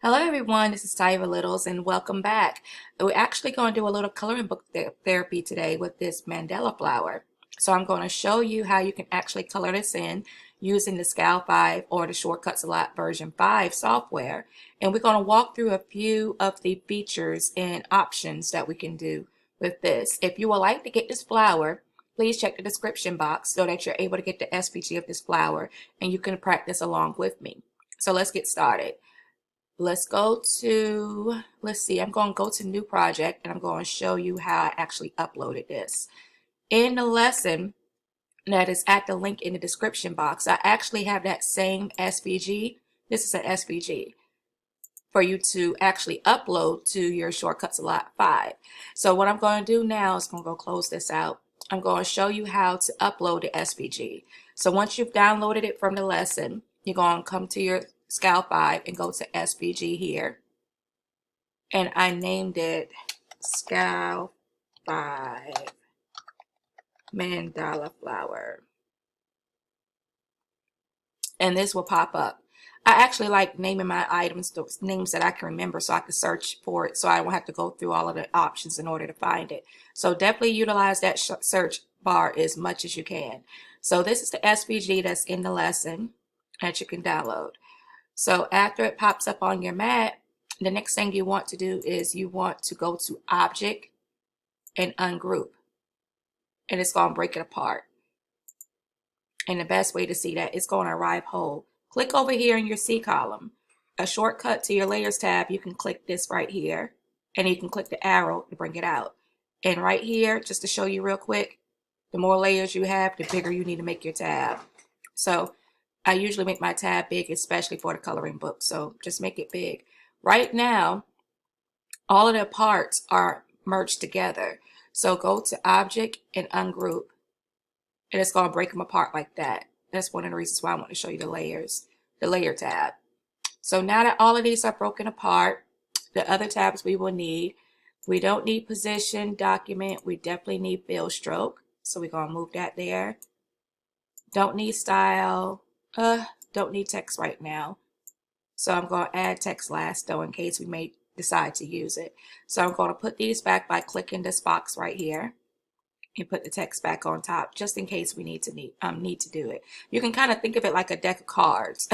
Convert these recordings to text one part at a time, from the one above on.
Hello everyone, this is Tyva Littles and welcome back. We're actually going to do a little coloring book therapy today with this Mandala flower. So I'm going to show you how you can actually color this in using the SCAL5 or the Shortcuts a Lot version 5 software. And we're going to walk through a few of the features and options that we can do with this. If you would like to get this flower, please check the description box so that you're able to get the SVG of this flower and you can practice along with me. So let's get started. Let's go to, I'm going to go to new project and I'm going to show you how I actually uploaded this. In the lesson that is at the link in the description box, I actually have that same SVG. This is an SVG for you to actually upload to your Shortcuts a Lot 5. So what I'm going to do now is going to go close this out. I'm going to show you how to upload the SVG. So once you've downloaded it from the lesson, you're going to come to your SCAL5 and go to SVG here. And I named it SCAL5 Mandala flower. And this will pop up. I actually like naming my items, those names that I can remember so I can search for it so I don't have to go through all of the options in order to find it. So definitely utilize that search bar as much as you can. So this is the SVG that's in the lesson that you can download. So after it pops up on your mat, the next thing you want to do is you want to go to Object and Ungroup. And it's going to break it apart. And the best way to see that is going to arrive whole. Click over here in your C column. A shortcut to your Layers tab, you can click this right here. And you can click the arrow to bring it out. And right here, just to show you real quick, the more layers you have, the bigger you need to make your tab. So I usually make my tab big, especially for the coloring book. So just make it big. Right now, all of the parts are merged together. So go to Object and Ungroup. And it's going to break them apart like that. That's one of the reasons why I want to show you the layers, the layer tab. So now that all of these are broken apart, the other tabs we will need, we don't need position, document. We definitely need fill stroke. So we're going to move that there. Don't need style. Don't need text right now. So I'm going to add text last though in case we may decide to use it. So I'm going to put these back by clicking this box right here and put the text back on top just in case we need to do it. You can kind of think of it like a deck of cards.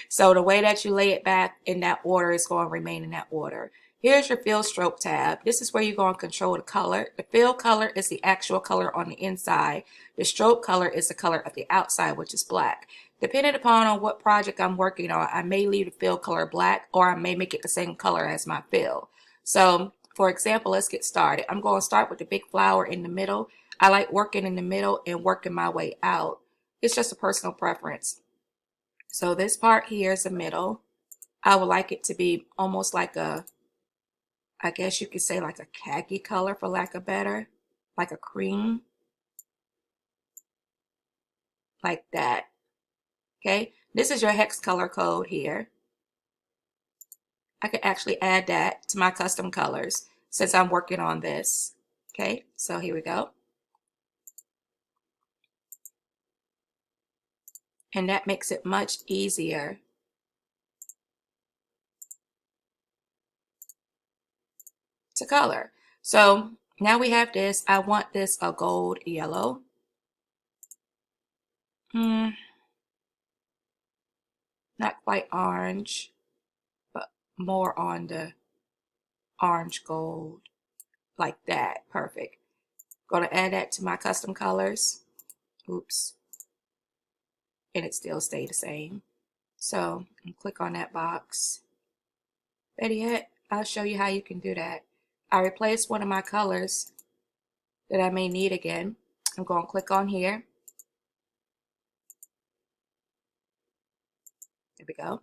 So the way that you lay it back in that order is going to remain in that order. Here's your fill stroke tab. This is where you're going to control the color. The fill color is the actual color on the inside. The stroke color is the color of the outside, which is black. Depending upon on what project I'm working on, I may leave the fill color black or I may make it the same color as my fill. So for example, let's get started. I'm going to start with the big flower in the middle. I like working in the middle and working my way out. It's just a personal preference. So this part here is the middle. I would like it to be almost like a, I guess you could say like a khaki color for lack of better, like a cream, like that. Okay, this is your hex color code here. I could actually add that to my custom colors since I'm working on this. Okay, so here we go. And that makes it much easier to color. So now we have this. I want this a gold yellow. Not quite orange, but more on the orange gold, like that. Perfect. Going to add that to my custom colors. Oops. And it still stayed the same. So click on that box. Better yet, I'll show you how you can do that. I replaced one of my colors that I may need again. I'm going to click on here. There we go.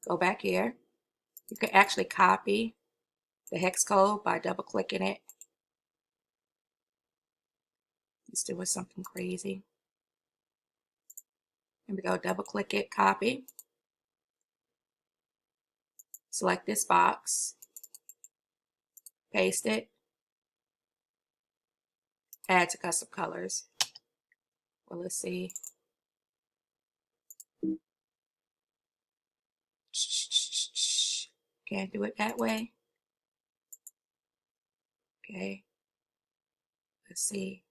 Go back here. You can actually copy the hex code by double clicking it. Let's do something crazy. There we go. Double click it, copy. Select this box. Paste it. Add to custom colors. Well, let's see. Can't do it that way. Okay. Let's see.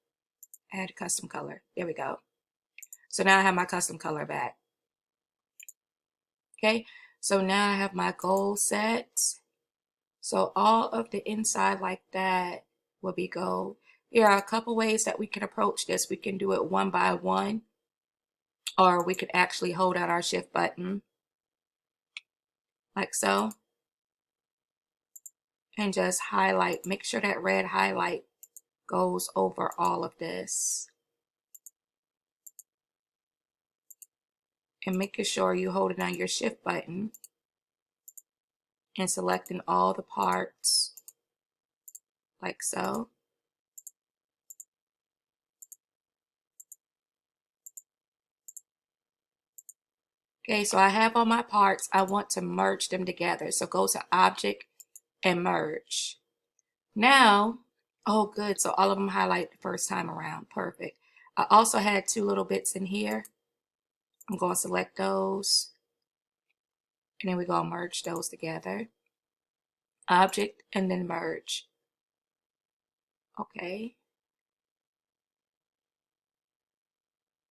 Add a custom color. There we go. So now I have my custom color back. Okay. So now I have my gold set. So all of the inside like that will be gold. There are a couple ways that we can approach this. We can do it one by one, or we could actually hold out our shift button like so and just highlight. Make sure that red highlight goes over all of this. And making sure you hold it on your shift button and selecting all the parts like so. Okay, so I have all my parts. I want to merge them together. So go to Object and Merge. Now, oh good, so all of them highlight the first time around. Perfect. I also had two little bits in here. I'm going to select those. And then we're going to merge those together. Object and then merge. Okay.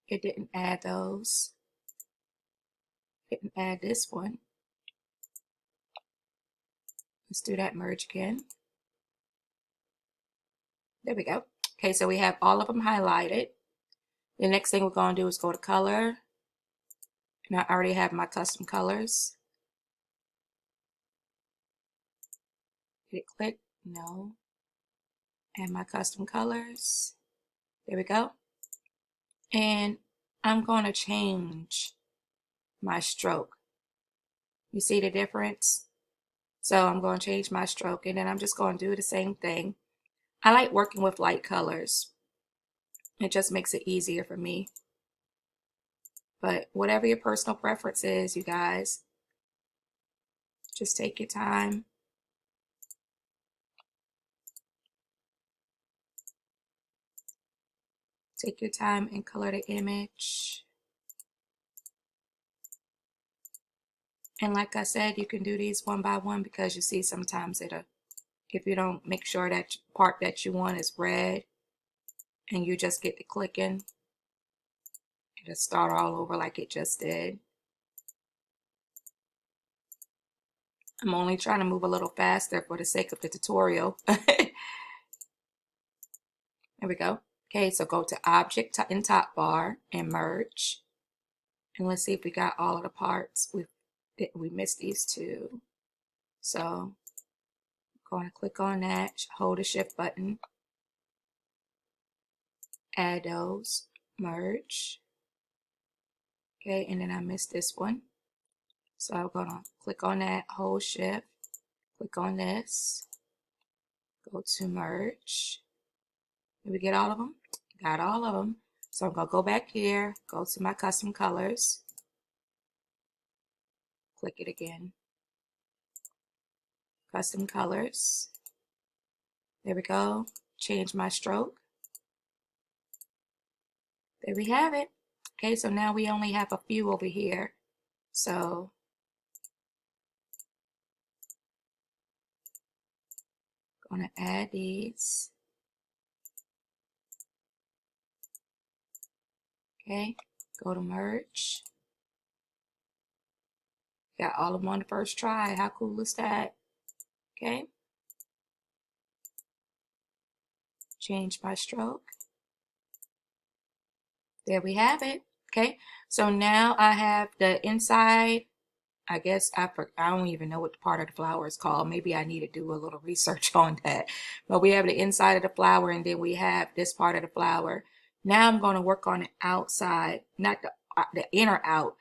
It didn't add those. Didn't add this one. Let's do that merge again. There we go. Okay, so we have all of them highlighted. The next thing we're going to do is go to color. And I already have my custom colors. Did it click? No. And my custom colors. There we go. And I'm going to change my stroke. You see the difference? So I'm going to change my stroke, and then I'm just going to do the same thing. I like working with light colors. It just makes it easier for me. But whatever your personal preference is, you guys, just take your time. Take your time and color the image. And like I said, you can do these one by one because you see sometimes if you don't make sure that part that you want is red and you just get to clicking, it'll start all over like it just did. I'm only trying to move a little faster for the sake of the tutorial. There we go. Okay, so go to Object in top bar and merge. And let's see if we got all of the parts. We missed these two. So I'm going to click on that, hold the shift button, add those, merge. Okay, and then I missed this one. So I'm going to click on that, hold shift, click on this, go to merge. Did we get all of them? Got all of them. So I'm going to go back here, go to my custom colors, click it again. Custom colors. There we go. Change my stroke. There we have it. Okay, so now we only have a few over here. So I'm going to add these. Okay, go to merge. Got all of them on the first try. How cool is that? Okay. Change my stroke. There we have it. Okay, so now I have the inside. I guess I don't even know what the part of the flower is called. Maybe I need to do a little research on that. But we have the inside of the flower, and then we have this part of the flower. Now I'm going to work on the outside, not the inner out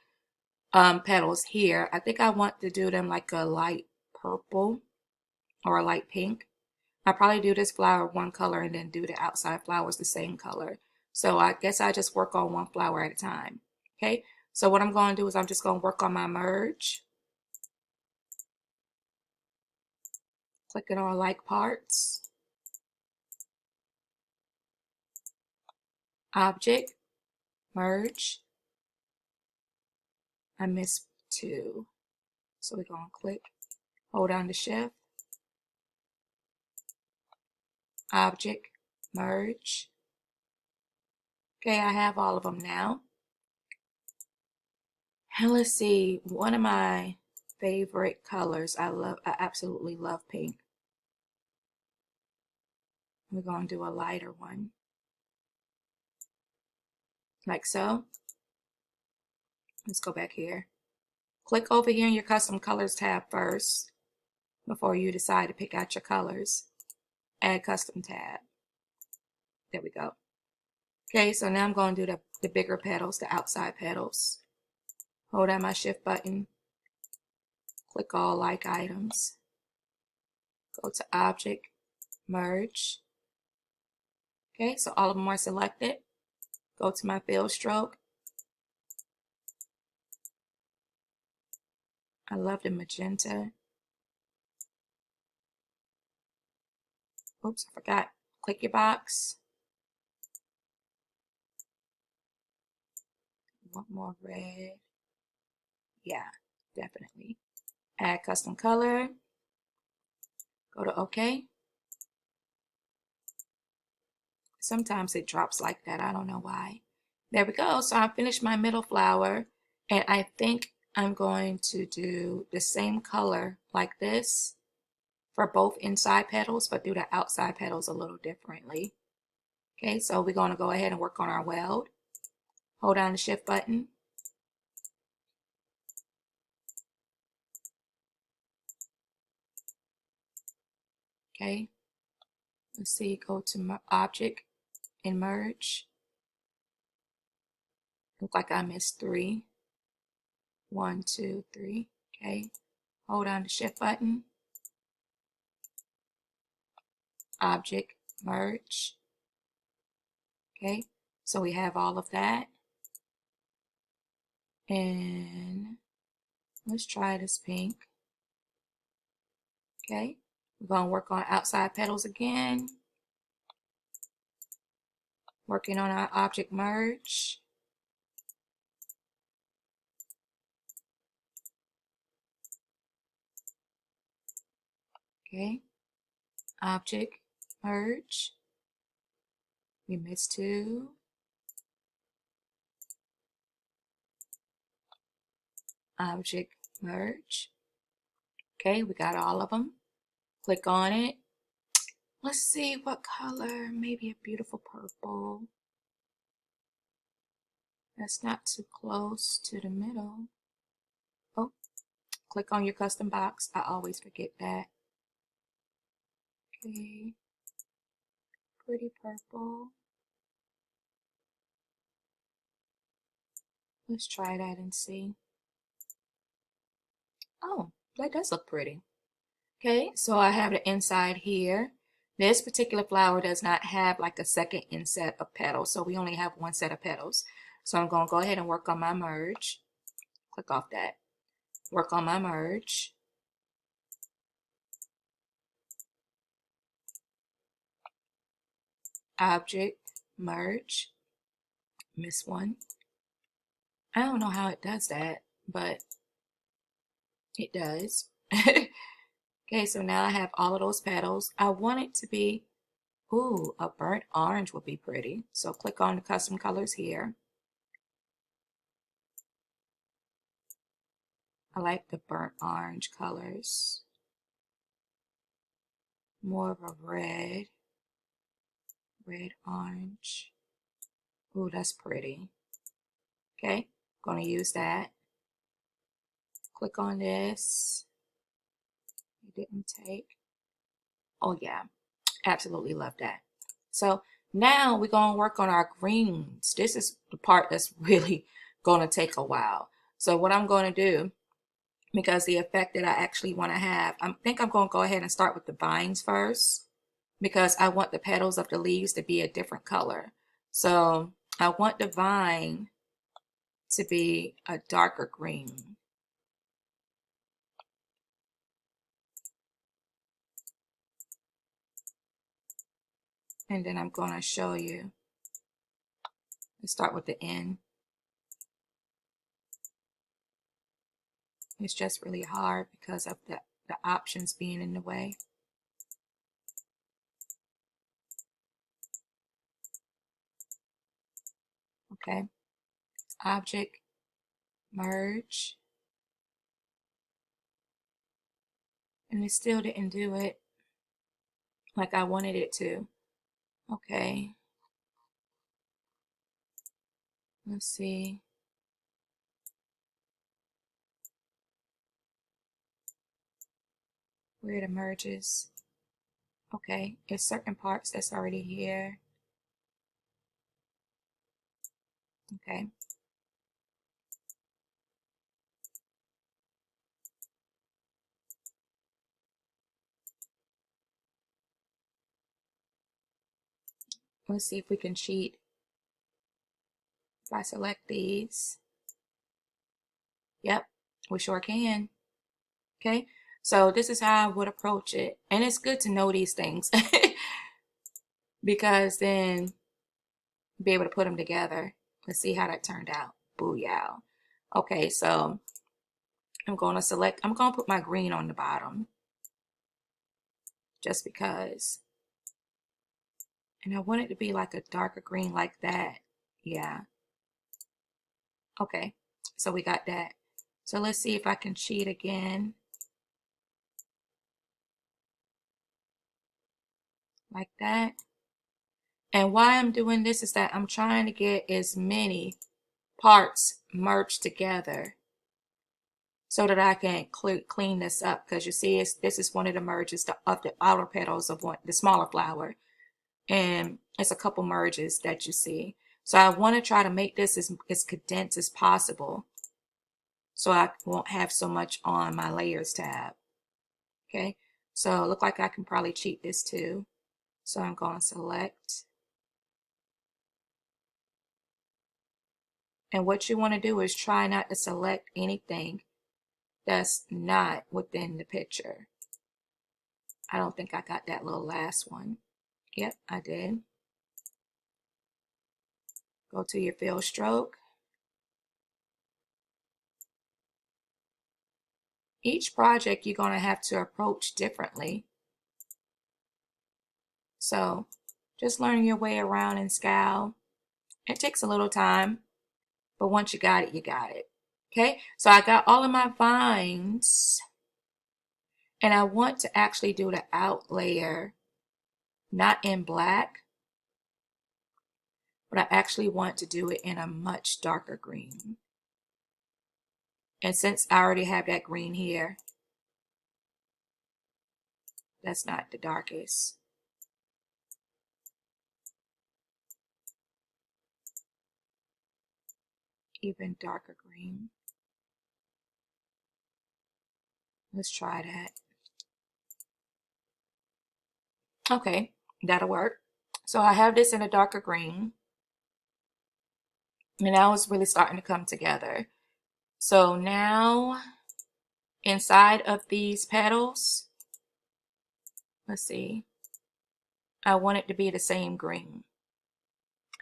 petals here. I think I want to do them like a light purple or a light pink. I probably do this flower one color and then do the outside flowers the same color. So I guess I just work on one flower at a time. Okay, so what I'm going to do is I'm just going to work on my merge. Clicking on like parts. Object, merge. I missed two. So we're going to click hold down the shift, object, merge. Okay, I have all of them now. And let's see, one of my favorite colors, I absolutely love pink. We're going to do a lighter one, like so. Let's go back here. Click over here in your custom colors tab first before you decide to pick out your colors. Add custom tab. There we go. Okay, so now I'm going to do the bigger petals, the outside petals. Hold down my shift button. Click all like items. Go to object, merge. Okay, so all of them are selected. Go to my fill stroke. I love the magenta. Oops, I forgot. Click your box. Want more red? Yeah, definitely. Add custom color. Go to OK. Sometimes it drops like that. I don't know why. There we go. So I finished my middle flower, and I think I'm going to do the same color like this for both inside petals, but do the outside petals a little differently. Okay, so we're going to go ahead and work on our weld. Hold down the shift button. Okay, let's see, go to object and merge. Look like I missed 3. 1, 2, 3. Okay, hold down the shift button. Object, merge. Okay, so we have all of that. And let's try this pink. Okay, we're going to work on outside petals again. Working on our object merge. Okay, object merge. We missed 2. Object merge. Okay, we got all of them. Click on it. Let's see what color. Maybe a beautiful purple. That's not too close to the middle. Oh, click on your custom box. I always forget that. Okay, pretty purple. Let's try that and see. Oh, that does look pretty. Okay, so I have the inside here. This particular flower does not have like a second inset of petals, so we only have one set of petals. So I'm going to go ahead and work on my merge. Click off that. Work on my merge. Object, merge. Miss 1. I don't know how it does that, but it does. Okay, so now I have all of those petals. I want it to be, ooh, a burnt orange would be pretty. So click on the custom colors here. I like the burnt orange colors. More of a red orange. Ooh, that's pretty. Okay, gonna use that. Click on this. It didn't take. Oh yeah, absolutely love that. So now we're gonna work on our greens. This is the part that's really gonna take a while. So what I'm gonna do, because the effect that I actually want to have, I think I'm going to go ahead and start with the vines first, because I want the petals of the leaves to be a different color. So I want the vine to be a darker green. And then I'm going to show you. Let's start with the end. It's just really hard because of the options being in the way. Okay, object, merge, and it still didn't do it like I wanted it to. Okay, let's see. Where it emerges. Okay, it's certain parts that's already here. Okay. Let's see if we can cheat. If I select these. Yep, we sure can. Okay, so this is how I would approach it. And it's good to know these things because then be able to put them together. Let's see how that turned out. Booyah. Okay, so I'm going to put my green on the bottom just because. And I want it to be like a darker green like that. Yeah. Okay, so we got that. So let's see if I can cheat again. Like that. And why I'm doing this is that I'm trying to get as many parts merged together so that I can clean this up. Because you see, this is one of the merges of the outer petals of the smaller flower. And it's a couple merges that you see. So I want to try to make this as condensed as possible so I won't have so much on my layers tab. Okay, so it looks like I can probably cheat this too. So I'm going to select. And what you want to do is try not to select anything that's not within the picture. I don't think I got that little last one. Yep, I did. Go to your fill stroke. Each project you're going to have to approach differently. So just learning your way around in SCAL. It takes a little time, but once you got it, you got it. Okay, so I got all of my vines, and I want to actually do the out layer not in black, but I actually want to do it in a much darker green. And since I already have that green here, that's not the darkest. Even darker green. Let's try that. Okay, that'll work. So I have this in a darker green. And now it's really starting to come together. So now inside of these petals, let's see, I want it to be the same green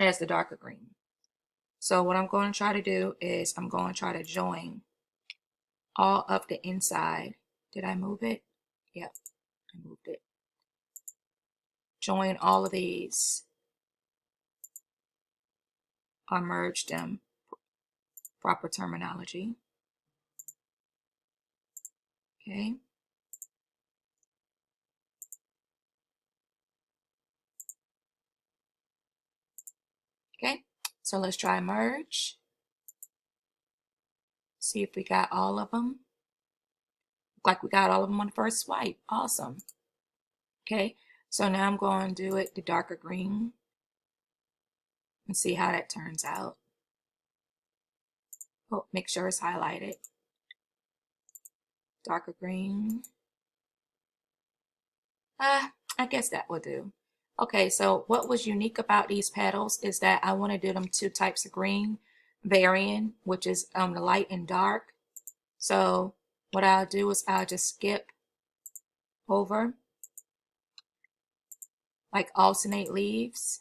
as the darker green. So what I'm going to try to do is I'm going to try to join all of the inside. Did I move it? Yep, I moved it. Join all of these or merge them. Proper terminology. Okay. Okay, so let's try merge. See if we got all of them. Look like we got all of them on the first swipe. Awesome. Okay, so now I'm going to do it the darker green and see how that turns out. Oh, make sure it's highlighted. Darker green. I guess that will do. Okay, so what was unique about these petals is that I want to do them two types of green, varying, which is the light and dark. So what I'll do is I'll just skip over, like alternate leaves.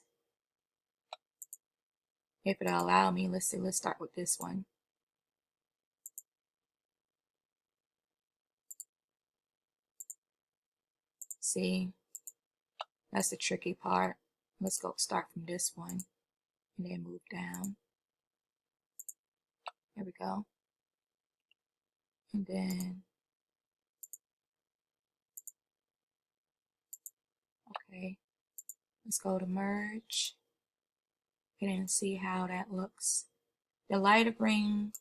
If it'll allow me, let's see, let's start with this one. See, that's the tricky part. Let's go start from this one and then move down. There we go. And then, okay, let's go to merge and then see how that looks. The lighter green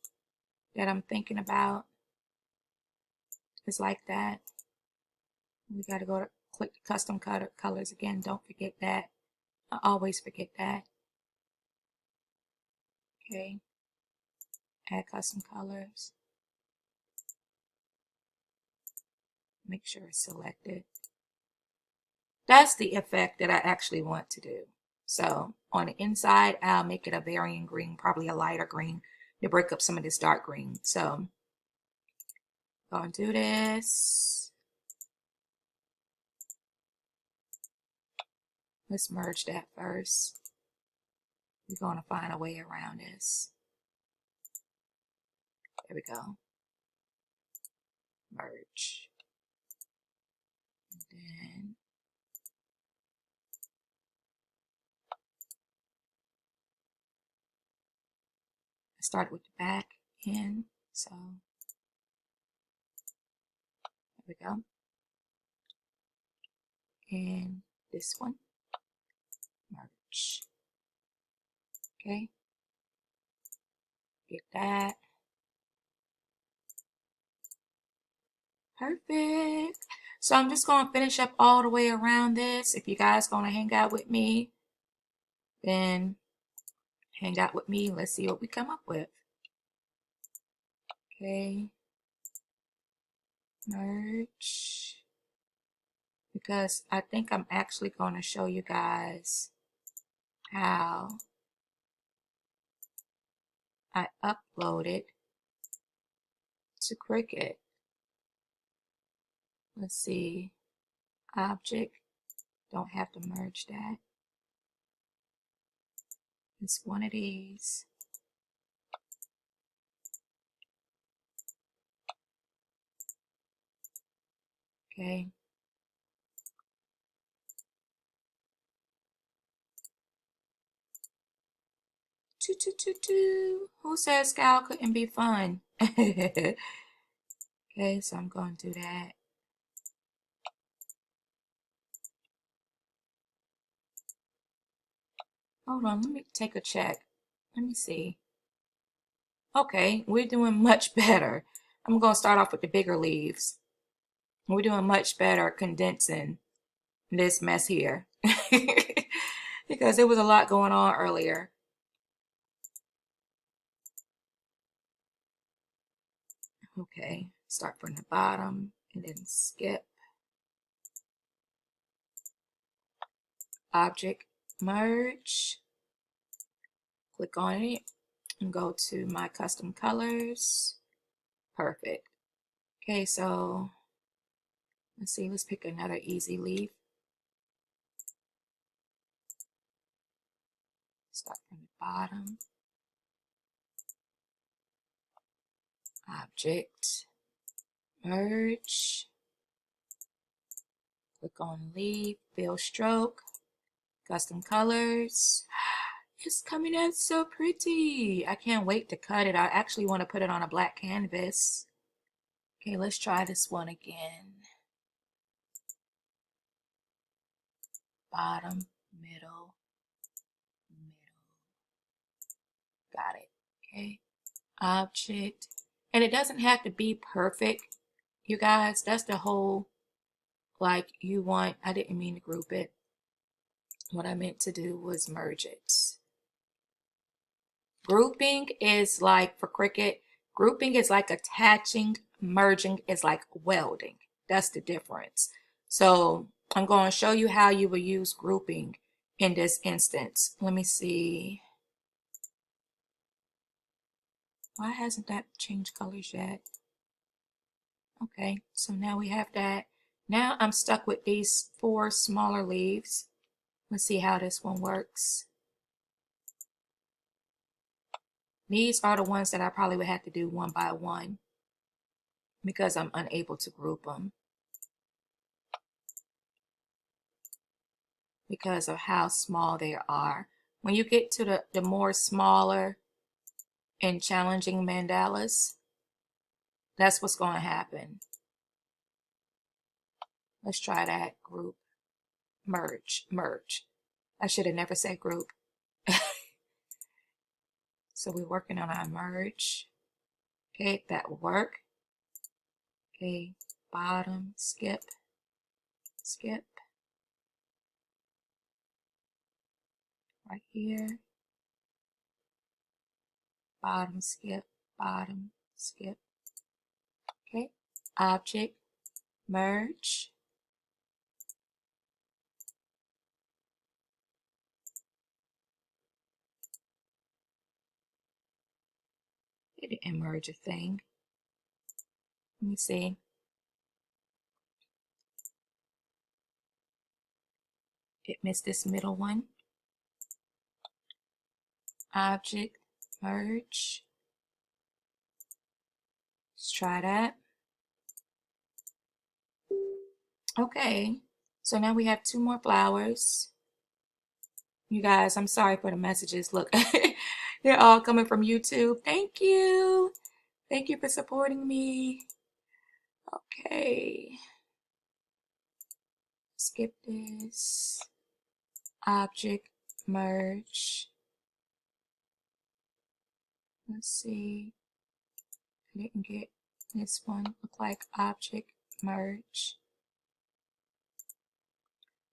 that I'm thinking about is like that. We got to go to click the custom colors again. Don't forget that. I always forget that. Okay. Add custom colors. Make sure it's selected. That's the effect that I actually want to do. So on the inside, I'll make it a varying green, probably a lighter green to break up some of this dark green. So gonna do this. Let's merge that first. We're gonna find a way around this. There we go. Merge. And then I started with the back end, so there we go. And this one, merge. Okay, get that. Perfect. So I'm just going to finish up all the way around this. If you guys going to hang out with me, then hang out with me. Let's see what we come up with. Okay. Merge. Because I think I'm actually going to show you guys how I uploaded to Cricut. Let's see. Object. Don't have to merge that. It's one of these. Okay. Who says SCAL couldn't be fun? Okay, so I'm going to do that. Hold on, let me take a check. Let me see. Okay, we're doing much better. I'm going to start off with the bigger leaves. We're doing much better condensing this mess here. Because there was a lot going on earlier. Okay, start from the bottom and then skip. Object, merge. Click on it and go to my custom colors. Perfect. Okay, so let's see, let's pick another easy leaf. Start from the bottom. Object, merge. Click on leaf, fill stroke, custom colors. It's coming out so pretty. I can't wait to cut it. I actually want to put it on a black canvas. Okay, let's try this one again. Bottom, middle, middle. Got it. Okay. Object. And it doesn't have to be perfect, you guys. That's the whole, like, you want, I didn't mean to group it. What I meant to do was merge it. Grouping is like, for Cricut, grouping is like attaching, merging is like welding. That's the difference. So I'm going to show you how you will use grouping in this instance. Let me see. Why hasn't that changed colors yet? Okay, so now we have that. Now I'm stuck with these 4 smaller leaves. Let's see how this one works. These are the ones that I probably would have to do one by one because I'm unable to group them. because of how small they are. When you get to the more smaller and challenging mandalas, that's what's going to happen. Let's try that. Group, merge, merge. I should have never said group. So we're working on our merge. Okay, that will work. Okay, bottom, skip, skip. Right here. Bottom, skip, bottom, skip. Okay, object, merge. It didn't merge a thing. Let me see. It missed this middle one. Object, merge. Let's try that. Okay, so now we have 2 more flowers. You guys, I'm sorry for the messages. Look, they're all coming from YouTube. Thank you. Thank you for supporting me. Okay. Skip this. Object, merge. Let's see. I didn't get this one. Look like object, merge.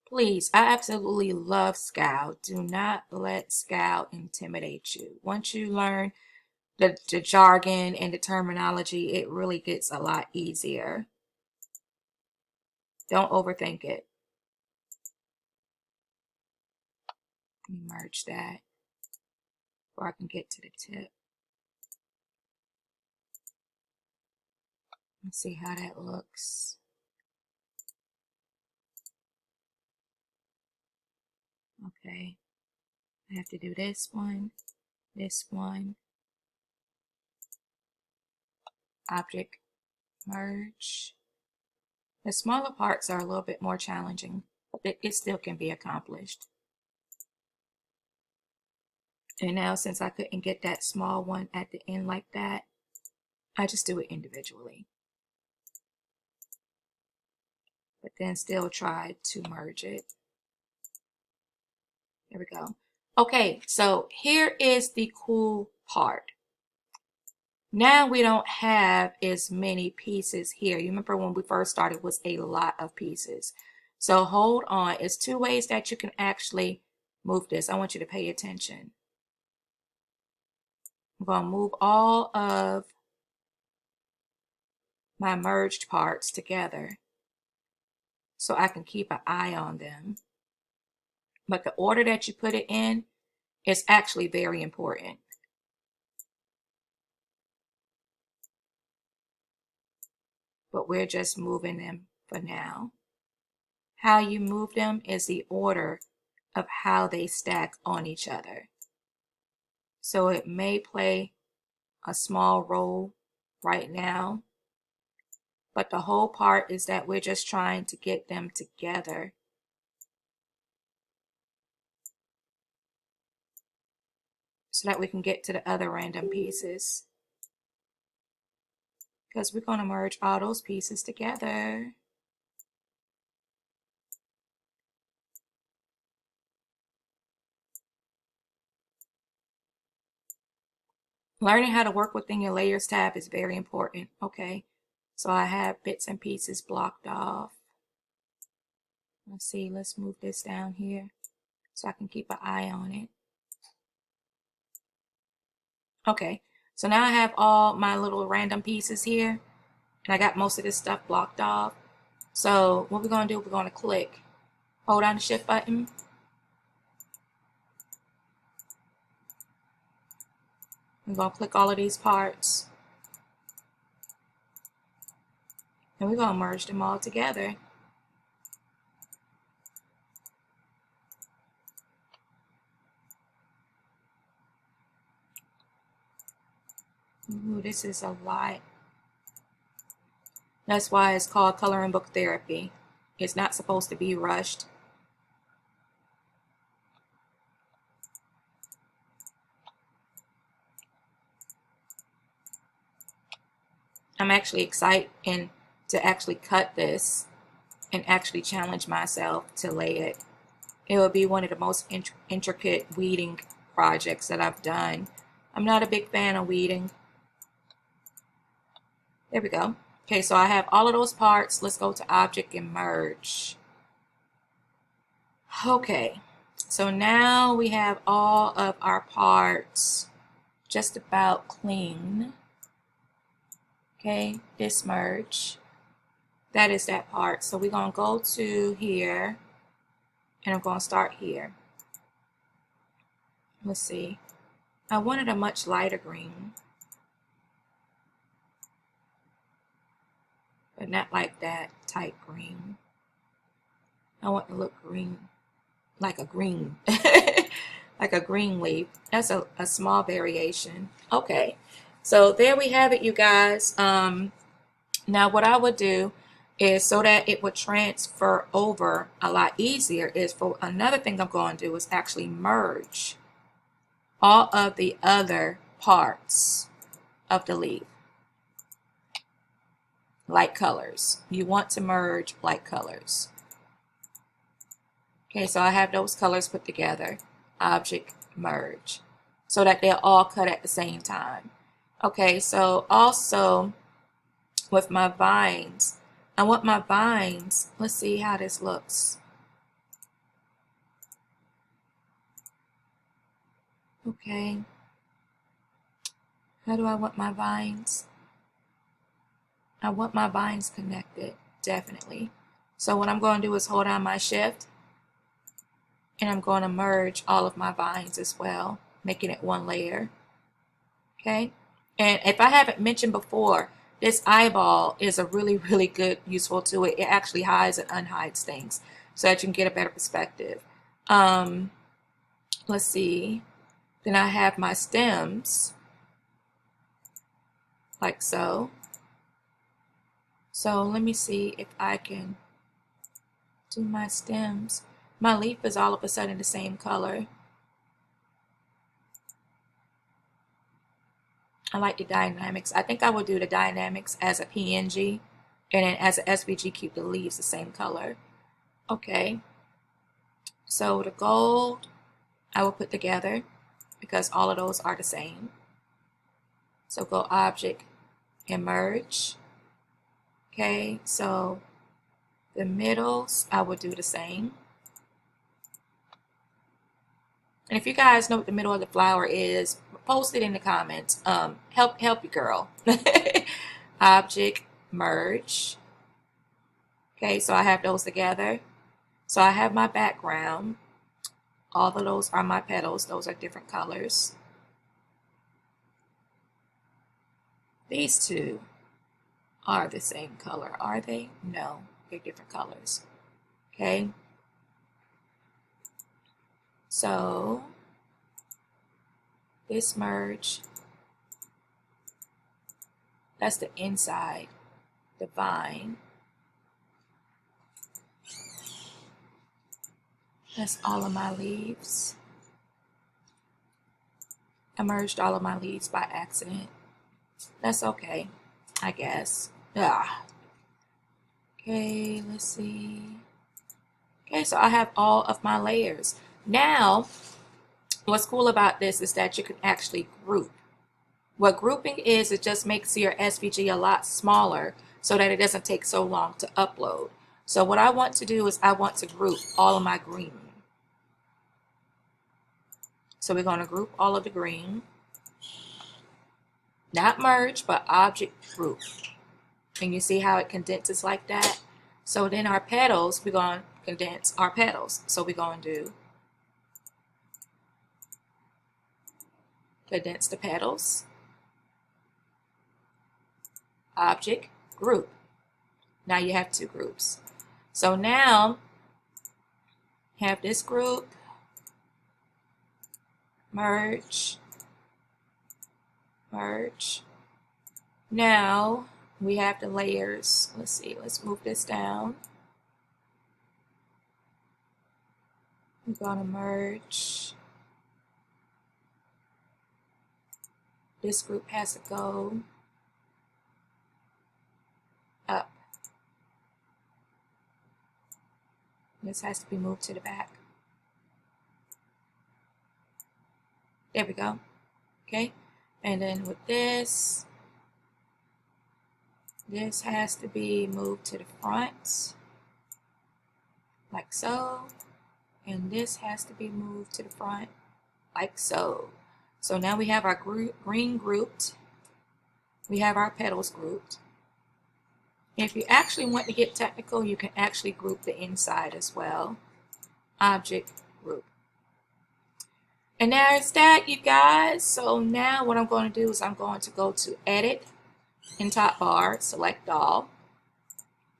Please, I absolutely love SCAL. Do not let SCAL intimidate you. Once you learn the jargon and the terminology, it really gets a lot easier. Don't overthink it. Let me merge that before I can get to the tip. Let's see how that looks. Okay, I have to do this one, object, merge. The smaller parts are a little bit more challenging, but it still can be accomplished. And now since I couldn't get that small one at the end like that, I just do it individually. But then still try to merge it. There we go. Okay, so here is the cool part. Now we don't have as many pieces here. You remember when we first started, it was a lot of pieces. So hold on. It's 2 ways that you can actually move this. I want you to pay attention. I'm going to move all of my merged parts together so I can keep an eye on them. But the order that you put it in is actually very important. But we're just moving them for now. How you move them is the order of how they stack on each other. So it may play a small role right now, but the whole part is that we're just trying to get them together. So that we can get to the other random pieces. Because we're going to merge all those pieces together. Learning how to work within your layers tab is very important. Okay, so I have bits and pieces blocked off. Let's see, let's move this down here so I can keep an eye on it. Okay, so now I have all my little random pieces here, and I got most of this stuff blocked off. So what we're going to do, we're going to click, hold down the shift button. We're going to click all of these parts. And we're going to merge them all together. Ooh, this is a lot. That's why it's called coloring book therapy. It's not supposed to be rushed. I'm actually excited to actually cut this and actually challenge myself to lay it. It will be one of the most intricate weeding projects that I've done. I'm not a big fan of weeding. There we go. Okay, so I have all of those parts. Let's go to Object and Merge. Okay, so now we have all of our parts just about clean. Okay, this merge. That is that part. So we're going to go to here, and I'm going to start here. Let's see. I wanted a much lighter green, but not like that type green. I want to look green, like a green, like a green leaf. That's a small variation. Okay, so there we have it, you guys. Now what I would do is, so that it would transfer over a lot easier, is for another thing I'm going to do is actually merge all of the other parts of the leaf. Light colors. You want to merge light colors. Okay, so I have those colors put together. Object, merge. So that they're all cut at the same time. Okay, so also with my vines, I want my vines, let's see how this looks. Okay. How do I want my vines? I want my vines connected, definitely. So what I'm going to do is hold down my shift, and I'm going to merge all of my vines as well, making it one layer. Okay. And if I haven't mentioned before, this eyeball is a really, really good, useful tool. It actually hides and unhides things so that you can get a better perspective. Let's see. Then I have my stems, like so. So let me see if I can do my stems. My leaf is all of a sudden the same color. I like the dynamics. I think I will do the dynamics as a PNG, and then as an SVG keep the leaves the same color. Okay. So the gold I will put together because all of those are the same. So go Object and Merge. Okay, so the middles I will do the same. And if you guys know what the middle of the flower is, post it in the comments. Help you, girl. Object, merge. Okay, so I have those together. So I have my background. All of those are my petals. Those are different colors. These two are the same color, are they? No, they're different colors. Okay. So this merge, that's the inside, the vine. That's all of my leaves. I merged all of my leaves by accident. That's okay, I guess. Okay, let's see. Okay, so I have all of my layers. Now, what's cool about this is that you can actually group. What grouping is, it just makes your SVG a lot smaller so that it doesn't take so long to upload. So what I want to do is I want to group all of my green. So we're going to group all of the green. Not merge, but object group. And you see how it condenses like that? So then our petals, we're going to condense our petals. So we're going to do condense the petals. Object group. Now you have two groups. So now have this group, merge, merge. Now we have the layers. Let's see, let's move this down. We're going to merge. This group has to go. This has to be moved to the back. There we go. Okay. And then with this has to be moved to the front, like so. And this has to be moved to the front, like so. So now we have our green grouped. We have our petals grouped. If you actually want to get technical, you can actually group the inside as well. Object group. And there's that, you guys. So now what I'm going to do is I'm going to go to Edit in top bar, select all,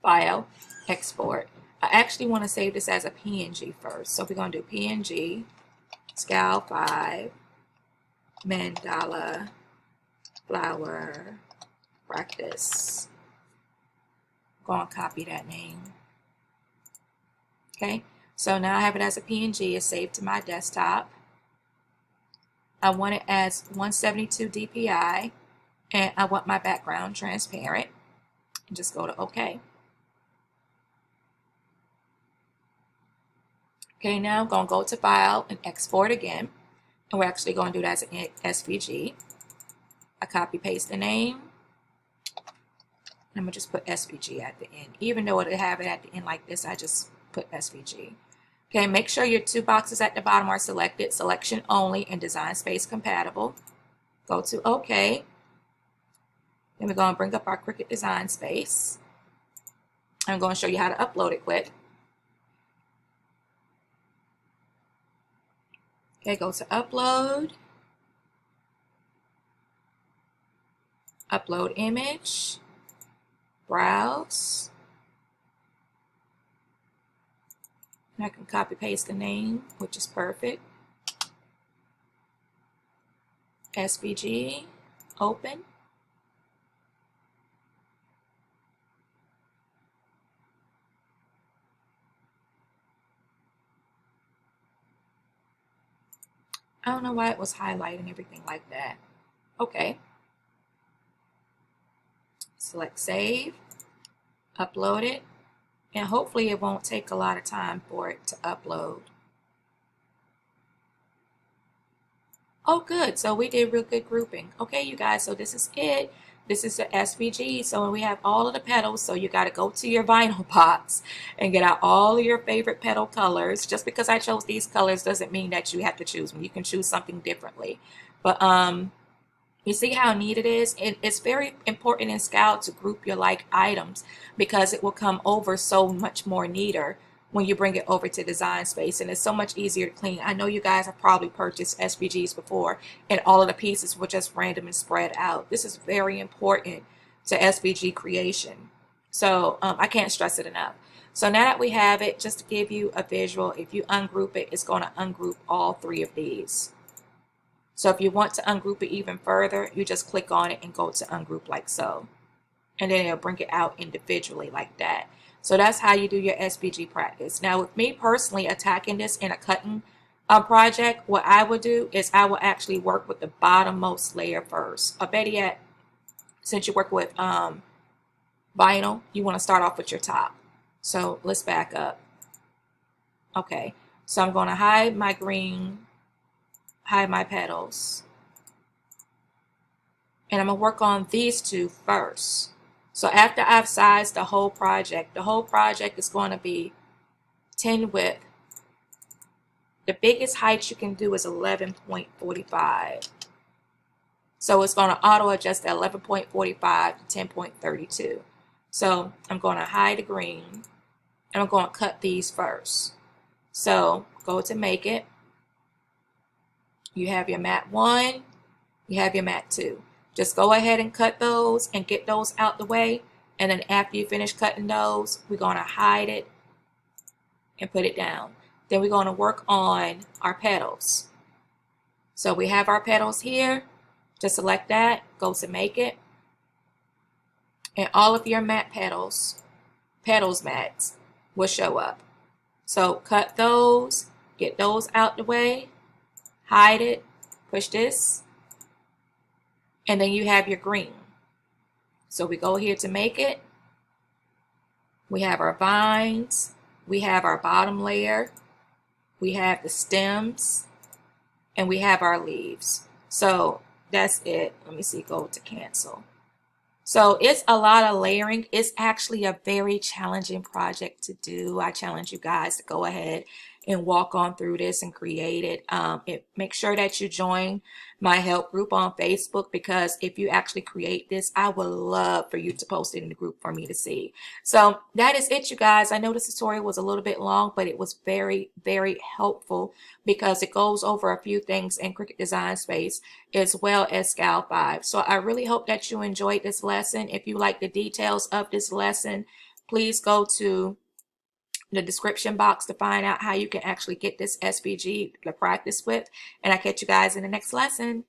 File, Export. I actually want to save this as a PNG first. So we're going to do PNG, SCAL5, Mandala, flower, practice. Go and copy that name. Okay, so now I have it as a PNG. It's saved to my desktop. I want it as 172 dpi, and I want my background transparent. And just go to OK. Okay, now I'm going to go to File and Export again. And we're actually going to do that as an SVG. I copy paste the name. I'm going to just put SVG at the end. Even though it'll have it at the end like this, I just put SVG. Okay, make sure your two boxes at the bottom are selected, selection only and design space compatible. Go to OK. Then we're going to bring up our Cricut design space. I'm going to show you how to upload it quick. Okay, go to upload. Upload image. Browse. And I can copy paste the name, which is perfect. SVG, open. I don't know why it was highlighting everything like that. Okay. Select save, upload it, and hopefully it won't take a lot of time for it to upload. Oh, good. So we did real good grouping. Okay, you guys, so this is it. This is the SVG. So we have all of the petals. So you got to go to your vinyl box and get out all of your favorite petal colors. Just because I chose these colors doesn't mean that you have to choose them. You can choose something differently. But you see how neat it is? It's very important in SCAL to group your like items because it will come over so much more neater when you bring it over to design space, and it's so much easier to clean. I know you guys have probably purchased SVGs before and all of the pieces were just random and spread out. This is very important to SVG creation. So I can't stress it enough. So now that we have it, just to give you a visual, if you ungroup it, it's going to ungroup all three of these. So if you want to ungroup it even further, you just click on it and go to ungroup like so. And then it'll bring it out individually like that. So that's how you do your SVG practice. Now with me personally attacking this in a cutting project, what I would do is I will actually work with the bottommost layer first. Or better yet, since you work with vinyl, you want to start off with your top. So let's back up. Okay, so I'm going to hide my green, hide my petals, and I'm going to work on these two first. So after I've sized the whole project is going to be 10 width. The biggest height you can do is 11.45. So it's going to auto adjust at 11.45 to 10.32. So I'm going to hide the green and I'm going to cut these first. So go to make it. You have your mat 1, you have your mat 2. Just go ahead and cut those and get those out the way. And then after you finish cutting those, we're going to hide it and put it down. Then we're going to work on our petals. So we have our petals here. Just select that, go to make it. And all of your mat petals mats will show up. So cut those, get those out the way, hide it, push this. And then you have your green. So we go here to make it. We have our vines. we have our bottom layer, we have the stems, and we have our leaves. So that's it. Let me see, go to cancel. So it's a lot of layering. It's actually a very challenging project to do. I challenge you guys to go ahead and walk on through this and create it. Make sure that you join my help group on Facebook, because if you actually create this, I would love for you to post it in the group for me to see. So that is it, you guys. I know this tutorial was a little bit long, but it was very, very helpful because it goes over a few things in Cricut Design Space as well as SCAL5. So I really hope that you enjoyed this lesson. If you like the details of this lesson, please go to the description box to find out how you can actually get this SVG to practice with. And I'll catch you guys in the next lesson.